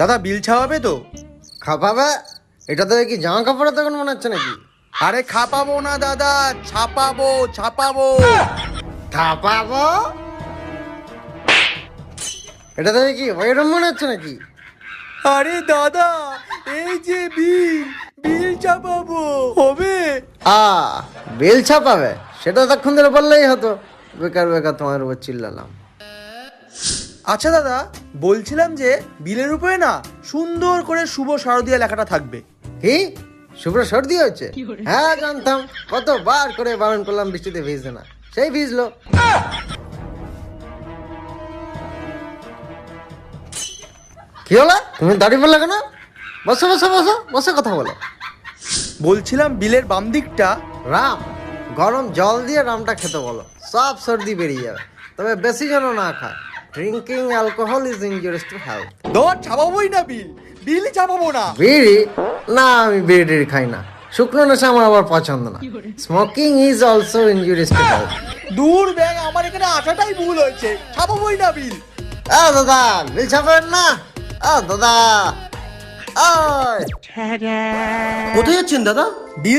দাদা বিল ছাপাবে তো? খাপাবে? এটা তো কি জামা কাপড়ের দোকান মনে হচ্ছে নাকি? আরে খাপাবো না দাদা, ছাপাবো ছাপাবো। খাপাবো? এটা তো কি ওইরকম মনে হচ্ছে নাকি? আরে দাদা এই যে বিল, বিল ছাপাবো, হবে? বিল ছাপাবে? সেটা তখন ধরে বললেই হতো। বেকার বেকার তোমার উপর চিল্লালাম। আচ্ছা দাদা, বলছিলাম যে বিলের উপরে না সুন্দর করে শুভ শারদিয়া লেখাটা থাকবে। কি শুভ্র সর্দি হয়েছে? হ্যাঁ জানতাম, কতবার করে বারণ করলাম বৃষ্টিতে ভিজতে না, সেই ভিজলো। কি হলো, তুমি দাঁড়িয়ে পড়লে কেন? বসো বসো বসো বসে কথা বলো। বলছিলাম বিলের বাম দিকটা রাম, গরম জল দিয়ে রামটা খেতে বলো, সব সর্দি বেরিয়ে যাবে। তবে বেশি যেন না খায়। Drinking alcohol is injurious to health. ধর ছাপাবোই না বিল, বিল ছাপাবো না। বিড়ি? না, আমি বিড়ি টিড়ি খাই না। শুকনো নেশা আমার আবার পছন্দ না। Smoking is also injurious to health. দূর ব্যাগ, আমার এখানে আসাটাই ভুল হয়েছে, ছাপাবোই না বিল। দাদা বিল ছাপাবেন না? দাদা, কোথায় যাচ্ছেন দাদা? বিল